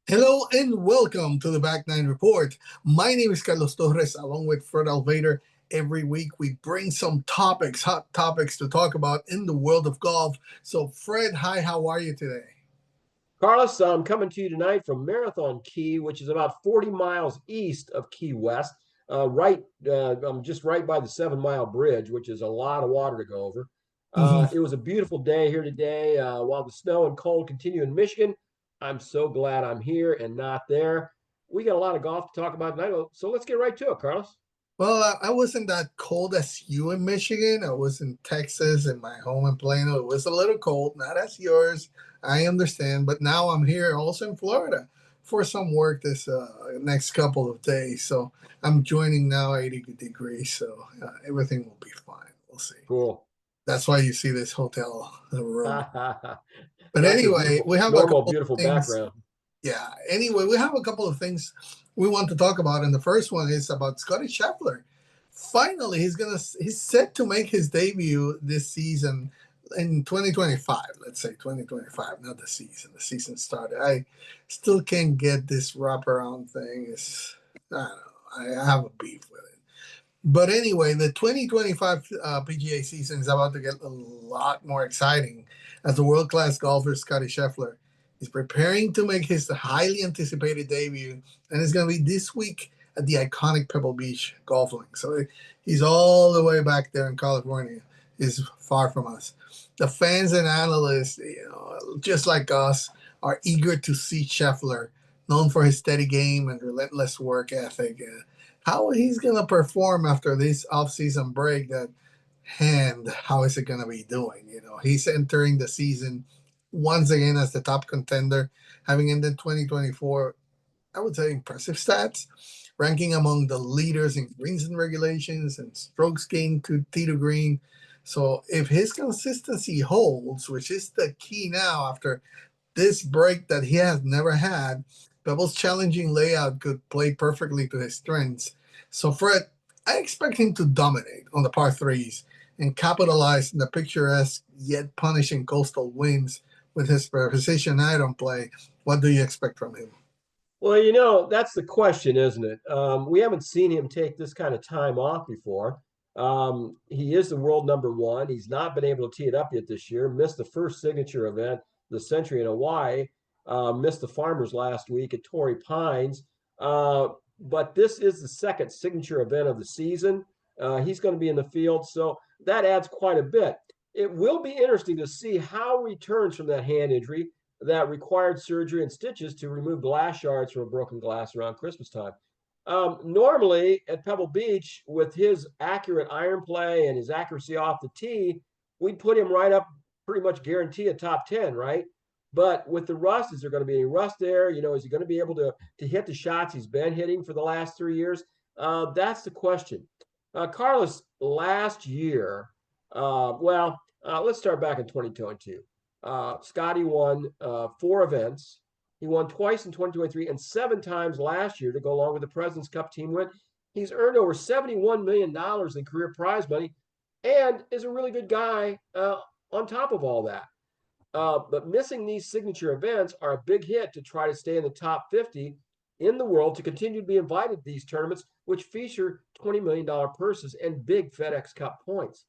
Hello and welcome to the Back Nine Report. My name is Carlos Torres, along with Fred Alvader. Every week we bring some topics, hot topics to talk about in the world of golf. So, Fred, hi, how are you today? Carlos, I'm coming to you tonight from Marathon Key, which is about 40 miles east of Key West. I'm just right by the 7 Mile Bridge, which is a lot of water to go over. Mhm. It was a beautiful day here today. While the snow and cold continue in Michigan, I'm so glad I'm here and not there. We got a lot of golf to talk about tonight, so let's get right to it, Carlos. Well, I wasn't that cold as you in Michigan. I was in Texas in my home in Plano. It was a little cold, not as yours. I understand, but now I'm here also in Florida for some work this next couple of days. So I'm joining now 80 degrees, so everything will be fine. We'll see. Cool. That's why you see this hotel room. But That's a anyway, beautiful, we have a normal, couple of beautiful things. background. Yeah. Anyway, we have a couple of things we want to talk about, and the first one is about Scottie Scheffler. Finally, he's set to make his debut this season in 2025. Let's say 2025, not the season. The season started. I still can't get this wraparound thing. I don't know. I have a beef with it. But anyway, the 2025 PGA season is about to get a lot more exciting as the world class golfer Scottie Scheffler is preparing to make his highly anticipated debut, and it's going to be this week at the iconic Pebble Beach golf link. So he's all the way back there in California, is far from us. The fans and analysts, just like us, are eager to see Scheffler, known for his steady game and relentless work ethic. How he's gonna perform after this off-season break, that hand, how is it gonna be doing? He's entering the season once again as the top contender, having ended 2024, I would say, impressive stats, ranking among the leaders in greens and regulations and strokes gained to tee to green. So if his consistency holds, which is the key now after this break that he has never had, Pebble's challenging layout could play perfectly to his strengths. So, Fred, I expect him to dominate on the par threes and capitalize on the picturesque yet punishing coastal winds with his precision iron play. What do you expect from him? Well, that's the question, isn't it? We haven't seen him take this kind of time off before. He is the world number one. He's not been able to tee it up yet this year. Missed the first signature event, the Century in Hawaii. Missed the Farmers last week at Torrey Pines. But this is the second signature event of the season. He's going to be in the field, so that adds quite a bit. It will be interesting to see how he returns from that hand injury that required surgery and stitches to remove glass shards from a broken glass around Christmas time. Normally at Pebble Beach, with his accurate iron play and his accuracy off the tee, we'd put him right up, pretty much guarantee a top 10, right? But with the rust, is there going to be any rust there? Is he going to be able to hit the shots he's been hitting for the last 3 years? That's the question. Carlos, last year, let's start back in 2022. Scotty won 4 events. He won twice in 2023 and 7 times last year to go along with the President's Cup team win. He's earned over $71 million in career prize money and is a really good guy on top of all that. But missing these signature events are a big hit to try to stay in the top 50 in the world to continue to be invited to these tournaments, which feature $20 million purses and big FedEx Cup points.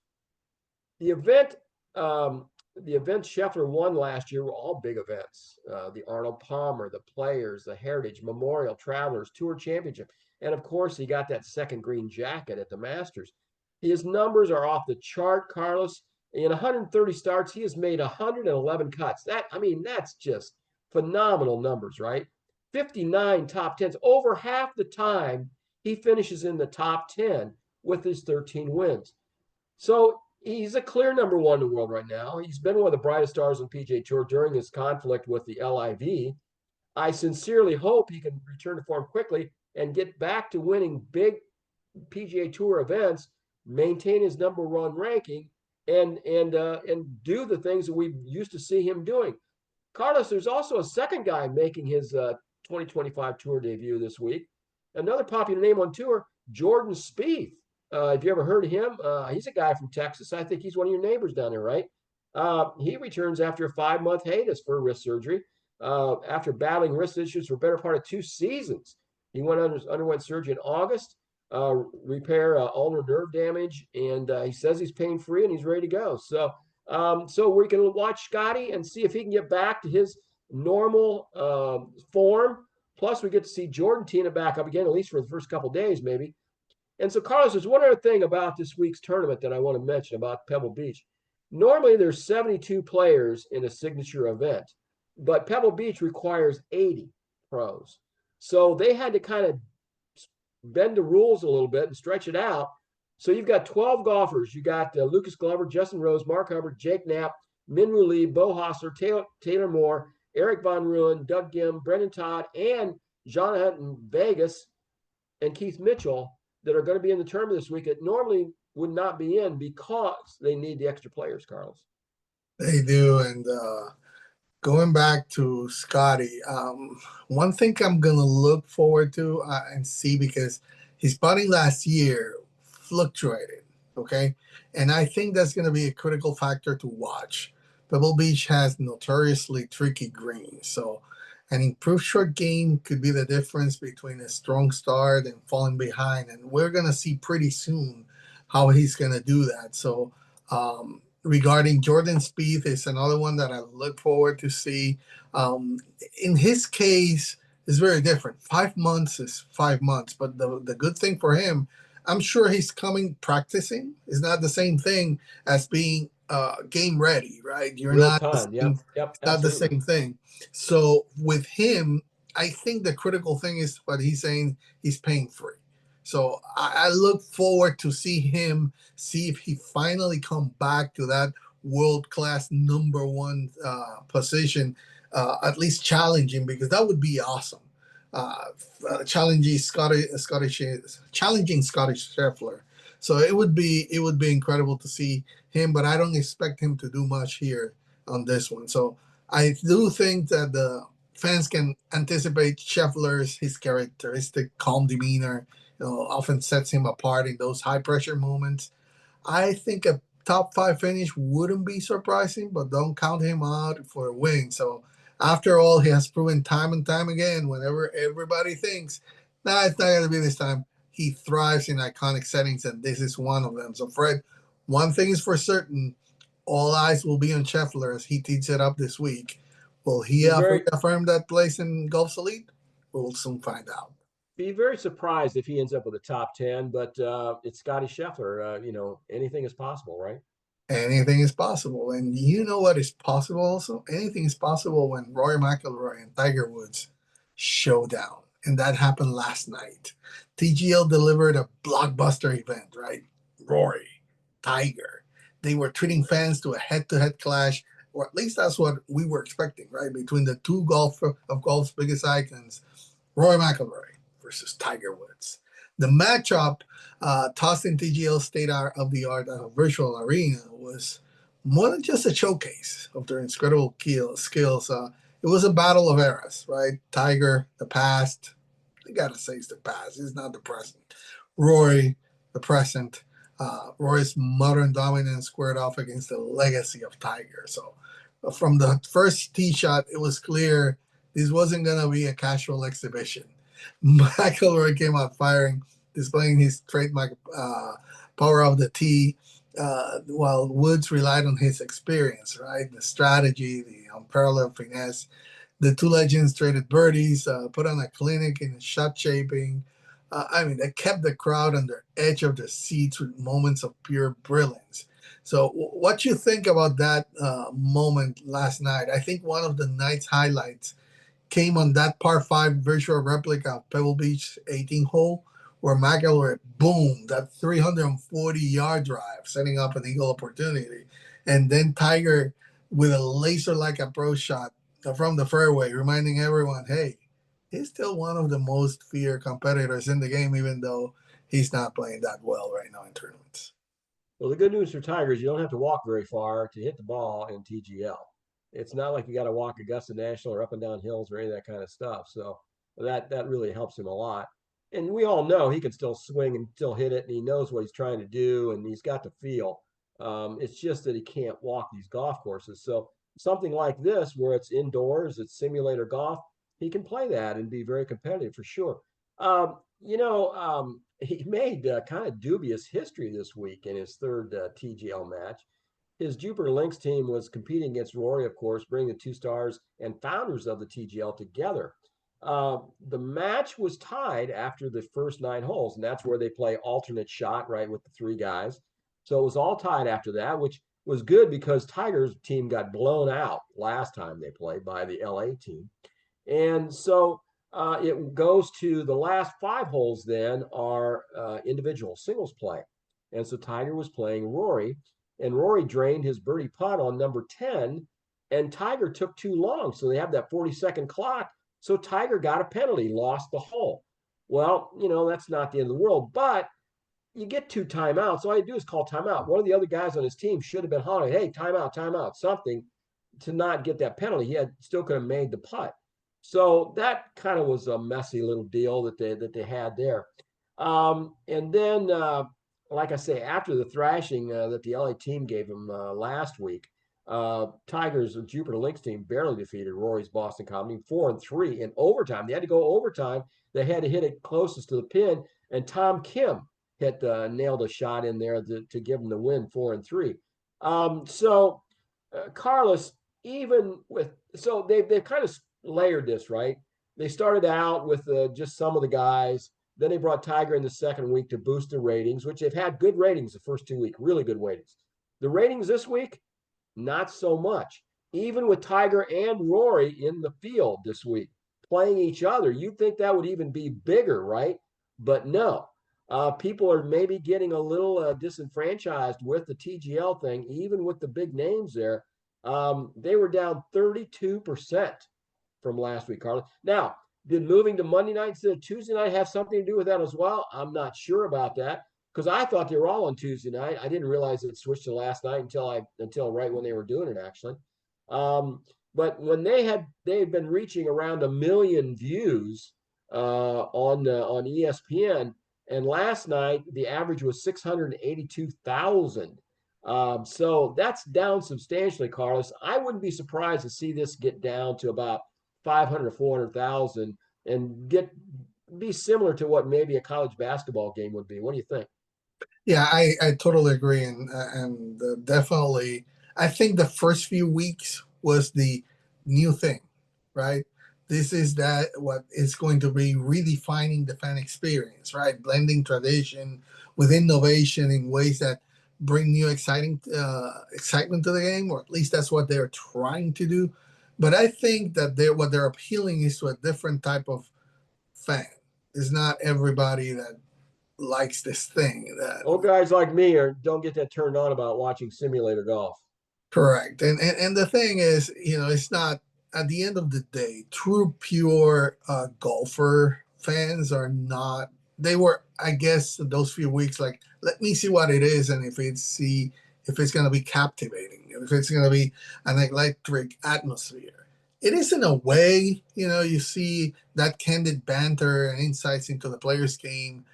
The event, the events Scheffler won last year were all big events. The Arnold Palmer, the Players, the Heritage, Memorial, Travelers, Tour Championship, and of course he got that second green jacket at the Masters. His numbers are off the chart, Carlos. In 130 starts, he has made 111 cuts. That's just phenomenal numbers, right? 59 top tens. Over half the time, he finishes in the top 10 with his 13 wins. So he's a clear number one in the world right now. He's been one of the brightest stars on PGA Tour during his conflict with the LIV. I sincerely hope he can return to form quickly and get back to winning big PGA Tour events, maintain his number one ranking, and do the things that we used to see him doing. Carlos, there's also a second guy making his 2025 Tour debut this week. Another popular name on tour, Jordan Spieth. Have you ever heard of him? He's a guy from Texas. I think he's one of your neighbors down there, right? He returns after a 5-month hiatus for wrist surgery. after battling wrist issues for a better part of 2 seasons. He underwent surgery in August, repair ulnar nerve damage, and he says he's pain free and he's ready to go. So we can watch Scottie and see if he can get back to his normal form. Plus, we get to see Jordan teeing it back up again, at least for the first couple days, maybe. And so, Carlos, there's one other thing about this week's tournament that I want to mention about Pebble Beach. Normally, there's 72 players in a signature event, but Pebble Beach requires 80 pros. So they had to kind of bend the rules a little bit and stretch it out. So you've got 12 golfers. You got Lucas Glover, Justin Rose, Mark Hubbard, Jake Knapp, Minwoo Lee, Bo Hostler, Taylor Moore, Eric Von Ruin, Doug Gim, Brendan Todd, and Jonathan Vegas and Keith Mitchell that are going to be in the tournament this week that normally would not be in because they need the extra players, Carlos. They do. And going back to Scottie, one thing I'm going to look forward to and see, because his putting last year fluctuated, okay? And I think that's going to be a critical factor to watch. Pebble Beach has notoriously tricky greens, so an improved short game could be the difference between a strong start and falling behind. And we're going to see pretty soon how he's going to do that. So, regarding Jordan Spieth is another one that I look forward to see. In his case, it's very different. 5 months is 5 months, but the good thing for him, I'm sure he's coming practicing. It's not the same thing as being game ready, right? You're Real not the time. Yep. same, Yep. not the Absolutely. same thing. So with him, I think the critical thing is what he's saying. He's pain free. So I look forward to see if he finally come back to that world class number one position, at least challenging, because that would be awesome. Uh, challenging Scottie Scheffler. So it would be incredible to see him, but I don't expect him to do much here on this one. So I do think that the fans can anticipate Scheffler's his characteristic calm demeanor, often sets him apart in those high pressure moments. I think a top five finish wouldn't be surprising, but don't count him out for a win. So after all, he has proven time and time again, whenever everybody thinks, nah, it's not going to be this time, he thrives in iconic settings, and this is one of them. So, Fred, one thing is for certain, all eyes will be on Scheffler as he tees it up this week. Will he Be very reaffirm that place in Golf's elite? We'll soon find out. be very surprised if he ends up with a top 10, but it's Scottie Scheffler. Anything is possible, right? Anything is possible. And you know what is possible also? Anything is possible when Rory McIlroy and Tiger Woods showdown. And that happened last night. TGL delivered a blockbuster event, right? Rory, Tiger. They were treating fans to a head-to-head clash, or at least that's what we were expecting, right? Between the two of golf's biggest icons, Rory McIlroy versus Tiger Woods. The matchup, tossed in TGL state of the art virtual arena, was more than just a showcase of their incredible skills. It was a battle of eras, right? Tiger, the past. I gotta say, it's the past. It's not the present. Rory, the present. Roy's modern dominance squared off against the legacy of Tiger. So, from the first tee shot, it was clear this wasn't gonna be a casual exhibition. McIlroy came out firing, displaying his trademark power of the tee, while Woods relied on his experience, right? The strategy, the unparalleled finesse. The two legends traded birdies, put on a clinic in shot shaping. They kept the crowd on the edge of their seats with moments of pure brilliance. So, what you think about that moment last night? I think one of the night's highlights came on that par five virtual replica of Pebble Beach 18 hole, where McIlroy boomed that 340-yard drive, setting up an eagle opportunity, and then Tiger with a laser-like approach shot from the fairway, reminding everyone, hey, he's still one of the most feared competitors in the game, even though he's not playing that well right now in tournaments. Well, the good news for Tiger is you don't have to walk very far to hit the ball in TGL. It's not like you got to walk Augusta National or up and down hills or any of that kind of stuff. So that really helps him a lot. And we all know he can still swing and still hit it, and he knows what he's trying to do, and he's got the feel. It's just that he can't walk these golf courses. So something like this, where it's indoors, it's simulator golf, he can play that and be very competitive for sure. He made kind of dubious history this week in his third TGL match. His Jupiter Lynx team was competing against Rory, of course, bringing the two stars and founders of the TGL together. The match was tied after the first 9 holes, and that's where they play alternate shot, right, with the three guys. So it was all tied after that, which was good because Tiger's team got blown out last time they played by the LA team. And so it goes to the last 5 holes, then are individual singles play. And so Tiger was playing Rory, and Rory drained his birdie putt on number 10, and Tiger took too long. So they have that 40-second clock. So Tiger got a penalty, lost the hole. Well, that's not the end of the world, but you get 2 timeouts. All you do is call timeout. One of the other guys on his team should have been hollering, hey, timeout, something to not get that penalty. He still could have made the putt. So that kind of was a messy little deal that they had there. And then, like I say, after the thrashing that the LA team gave him last week, Tigers' Jupiter Lynx team barely defeated Rory's Boston Company 4-3 in overtime. They had to go overtime. They had to hit it closest to the pin, and Tom Kim nailed a shot in there to give them the win 4-3. Carlos, even with they've kind of layered this, right? They started out with just some of the guys. Then they brought Tiger in the second week to boost the ratings, which they've had good ratings the first 2 weeks, really good ratings. The ratings this week, not so much. Even with Tiger and Rory in the field this week playing each other, you'd think that would even be bigger, right? But no. People are maybe getting a little disenfranchised with the TGL thing, even with the big names there. They were down 32% from last week, Carlos. Now, did moving to Monday night instead of Tuesday night have something to do with that as well? I'm not sure about that, because I thought they were all on Tuesday night. I didn't realize it switched to last night until right when they were doing it, actually. But when they had been reaching around 1 million views on ESPN, and last night the average was 682,000. So that's down substantially, Carlos. I wouldn't be surprised to see this get down to about 500 or 400,000 and be similar to what maybe a college basketball game would be. What do you think? Yeah, I totally agree, and definitely, I think the first few weeks was the new thing, right? This is that what is going to be redefining the fan experience, right? Blending tradition with innovation in ways that bring new exciting excitement to the game, or at least that's what they're trying to do. But I think that what they're appealing is to a different type of fan. It's not everybody that likes this thing that. Old guys like me don't get that turned on about watching simulator golf. Correct. And the thing is, it's not, at the end of the day, true pure golfer fans are not. They were, I guess, those few weeks like, let me see what it is, and if it's going to be captivating, if it's going to be an electric atmosphere. It is, in a way, you see that candid banter and insights into the player's game,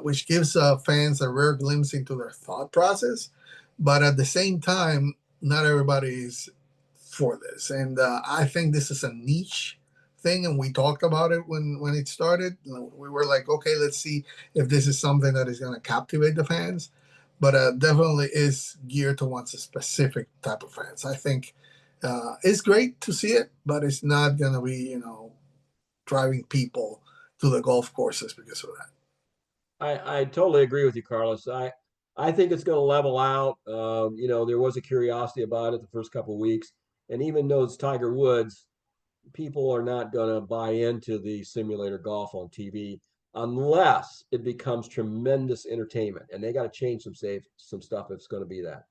which gives fans a rare glimpse into their thought process. But at the same time, not everybody is for this, and I think this is a niche thing, and we talked about it when it started. We were like, okay, let's see if this is something that is going to captivate the fans, but definitely is geared towards a specific type of fans. I think it's great to see it, but it's not going to be driving people to the golf courses because of that. I totally agree with you, Carlos. I think it's going to level out. There was a curiosity about it the first couple of weeks, and even though it's Tiger Woods, people are not going to buy into the simulator golf on TV unless it becomes tremendous entertainment, and they got to change some stuff if it's going to be that.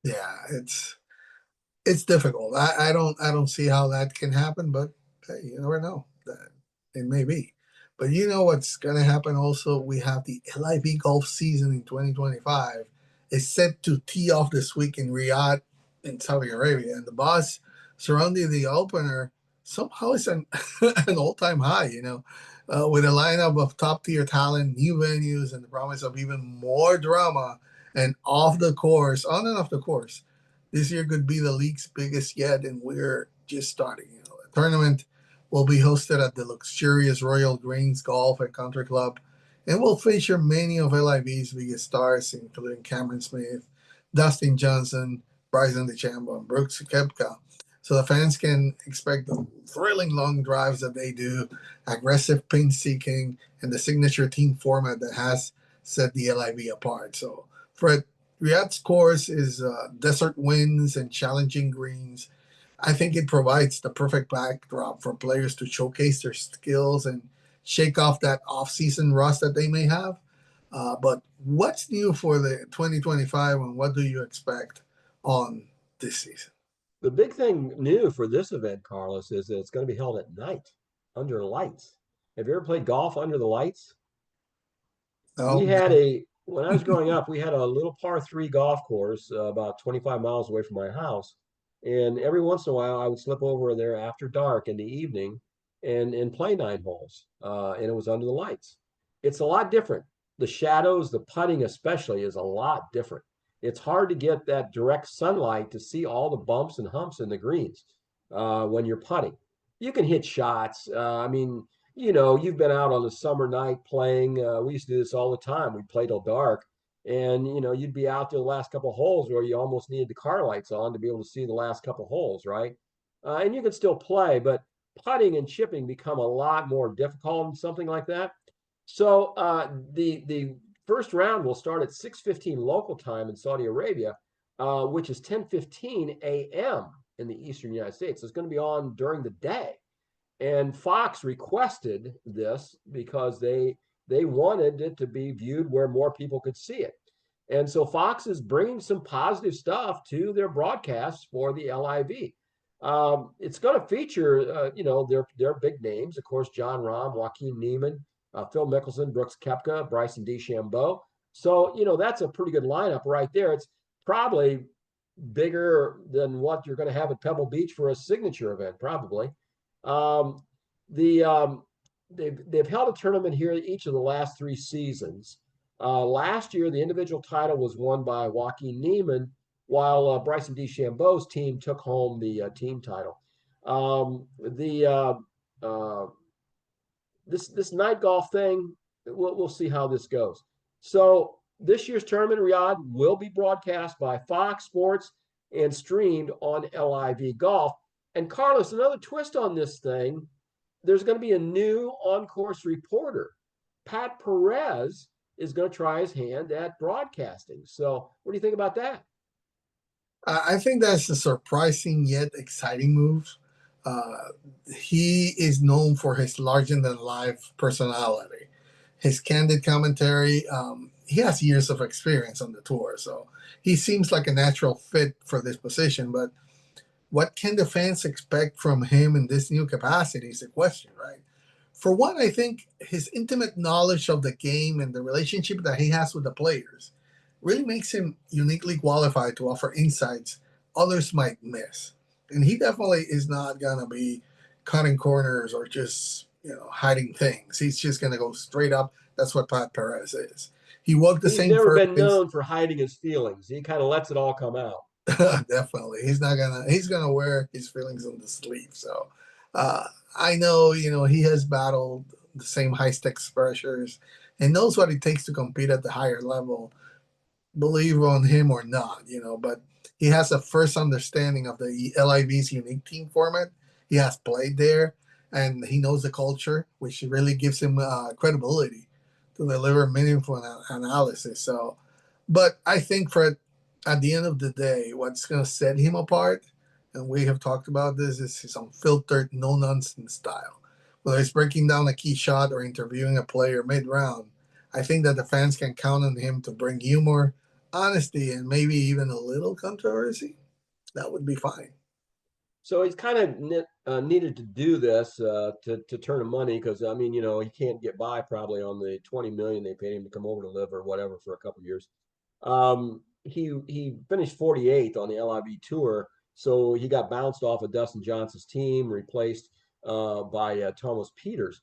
Yeah, it's difficult. I don't see how that can happen, but hey, you never know. That it may be. But you know what's gonna happen also? We have the LIV golf season in 2025. It's set to tee off this week in Riyadh in Saudi Arabia. And the buzz surrounding the opener somehow is an all-time high, with a lineup of top-tier talent, new venues, and the promise of even more drama and off the course, on and off the course. This year could be the league's biggest yet, and we're just starting. The tournament will be hosted at the luxurious Royal Greens Golf and Country Club, and will feature many of LIV's biggest stars, including Cameron Smith, Dustin Johnson, Bryson DeChambeau, and Brooks Koepka. So the fans can expect the thrilling long drives that they do, aggressive pin seeking, and the signature team format that has set the LIV apart. So Fred, Riyadh's course is desert winds and challenging greens. I think it provides the perfect backdrop for players to showcase their skills and shake off that off-season rust that they may have. But what's new for the 2025, and what do you expect on this season? The big thing new for this event, Carlos, is that it's going to be held at night under lights. Have you ever played golf under the lights? We Oh, had a, when I was growing up, we had a little par 3 golf course about 25 miles away from my house. And every once in a while, I would slip over there after dark in the evening and play 9 holes. And it was under the lights. It's a lot different. The shadows, the putting especially, is a lot different. It's hard to get that direct sunlight to see all the bumps and humps in the greens when you're putting. You can hit shots. I mean, you've been out on a summer night playing. We used to do this all the time. We'd play till dark, and you'd be out there the last couple of holes where you almost needed the car lights on to be able to see the last couple of holes, right? And you can still play, but putting and chipping become a lot more difficult in something like that. So the first round will start at 6:15 local time in Saudi Arabia, which is 10:15 a.m. in the eastern United States. So it's going to be on during the day. And Fox requested this because they wanted it to be viewed where more people could see it. And so Fox is bringing some positive stuff to their broadcasts for the LIV. It's going to feature, their big names, of course, John Rahm, Joaquin Niemann, Phil Mickelson, Brooks Koepka, Bryson DeChambeau. So, that's a pretty good lineup right there. It's probably bigger than what you're going to have at Pebble Beach for a signature event, probably. Um, the they've held a tournament here each of the last 3 seasons. Last year, the individual title was won by Joaquin Niemann, while Bryson DeChambeau's team took home the team title. The this night golf thing, we'll see how this goes. So this year's tournament, Riyadh, will be broadcast by Fox Sports and streamed on LIV Golf. And Carlos, another twist on this thing, there's going to be a new on-course reporter. Pat Perez is going to try his hand at broadcasting. So what do you think about that? I think that's a surprising yet exciting move. Uh, he is known for his larger than life personality, his candid commentary. He has years of experience on the tour, so he seems like a natural fit for this position. But what can the fans expect from him in this new capacity is the question, right? For one, I think his intimate knowledge of the game and the relationship that he has with the players really makes him uniquely qualified to offer insights others might miss. And he definitely is not going to be cutting corners or just, hiding things. He's just going to go straight up. That's what Pat Perez is. He walked the He's same never first. been known for hiding his feelings. He kind of lets it all come out. Definitely, he's gonna wear his feelings on the sleeve. So I know, he has battled the same high stakes pressures and knows what it takes to compete at the higher level, believe on him or not, but he has a first understanding of the LIV's unique team format. He has played there, and he knows the culture, which really gives him credibility to deliver meaningful analysis. So, but I think for at the end of the day, what's going to set him apart, and we have talked about this, is his unfiltered, no nonsense style. Whether it's breaking down a key shot or interviewing a player mid round, I think that the fans can count on him to bring humor, honesty, and maybe even a little controversy. That would be fine. So he's kind of needed to do this to turn him money because I mean, he can't get by probably on the 20 million they paid him to come over to live or whatever for a couple of years. He finished 48th on the LIV tour, so he got bounced off of Dustin Johnson's team, replaced by Thomas Peters.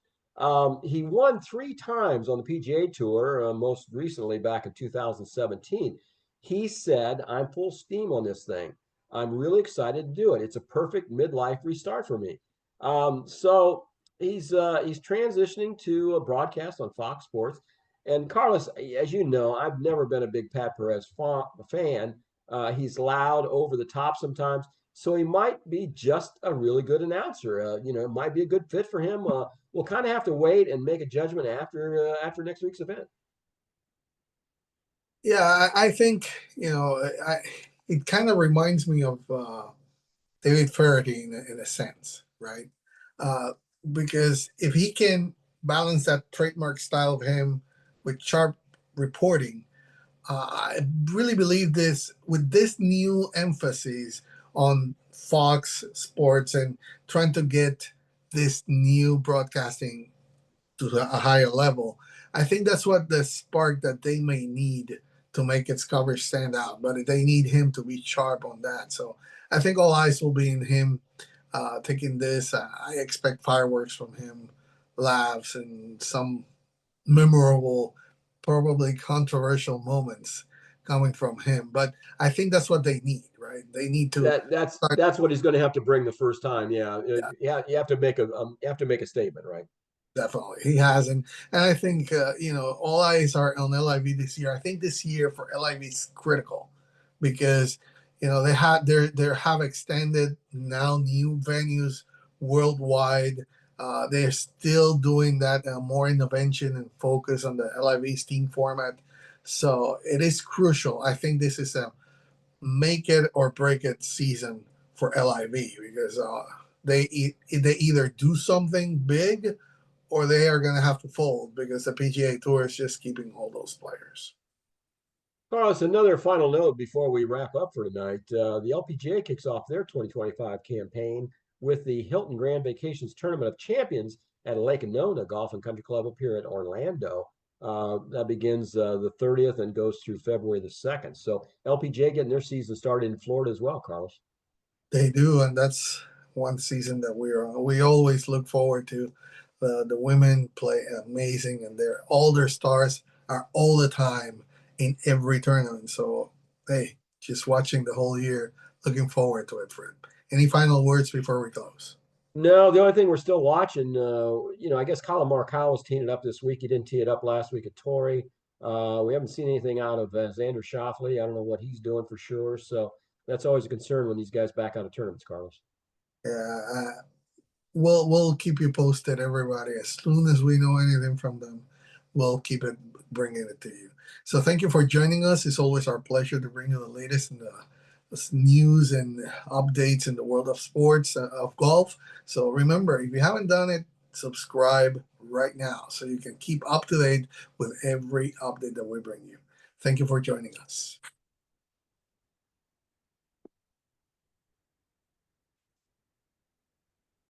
He won 3 times on the PGA Tour, most recently back in 2017. He said, "I'm full steam on this thing." I'm really excited to do it. It's a perfect midlife restart for me. So he's transitioning to a broadcast on Fox Sports. And Carlos, as you know, I've never been a big Pat Perez fan. He's loud, over the top sometimes, so he might be just a really good announcer. It might be a good fit for him. We'll kind of have to wait and make a judgment after next week's event. Yeah, I think it kind of reminds me of David Faraday in a sense, right? Uh, because if he can balance that trademark style of him with sharp reporting, I really believe this with this new emphasis on Fox Sports and trying to get this new broadcasting to a higher level. I think that's what the spark that they may need to make its coverage stand out. But they need him to be sharp on that. So I think all eyes will be in him taking this. I expect fireworks from him, laughs, and some memorable, probably controversial moments coming from him. But I think that's what they need, right? They need to start. That's what he's going to have to bring the first time. Yeah, Yeah, yeah. You have to make a statement, right? definitely, he has, and I think all eyes are on LIV this year. I think this year for LIV is critical because they have extended now new venues worldwide. They're still doing that more intervention and focus on the LIV Steam format. So it is crucial. I think this is a make it or break it season for LIV because they either do something big or they are going to have to fold because the PGA Tour is just keeping all those players. Carlos, another final note before we wrap up for tonight. The LPGA kicks off their 2025 campaign with the Hilton Grand Vacations Tournament of Champions at Lake Nona Golf and Country Club up here in Orlando. That begins the 30th and goes through February the 2nd. So LPGA getting their season started in Florida as well, Carlos. They do, and that's one season that we always look forward to. The women play amazing, and all their stars are all the time in every tournament. So hey, just watching the whole year, looking forward to it, Fred. Any final words before we close? No, the only thing we're still watching, I guess Colin Morikawa's teeing it up this week. He didn't tee it up last week at Torrey. We haven't seen anything out of Xander Schauffele. I don't know what he's doing for sure. So that's always a concern when these guys back out of tournaments, Carlos. Yeah, we'll keep you posted, everybody. As soon as we know anything from them, we'll keep it bringing it to you. So thank you for joining us. It's always our pleasure to bring you the latest in the news and updates in the world of sports of golf. So remember, if you haven't done it, subscribe right now so you can keep up to date with every update that we bring you. Thank you for joining us.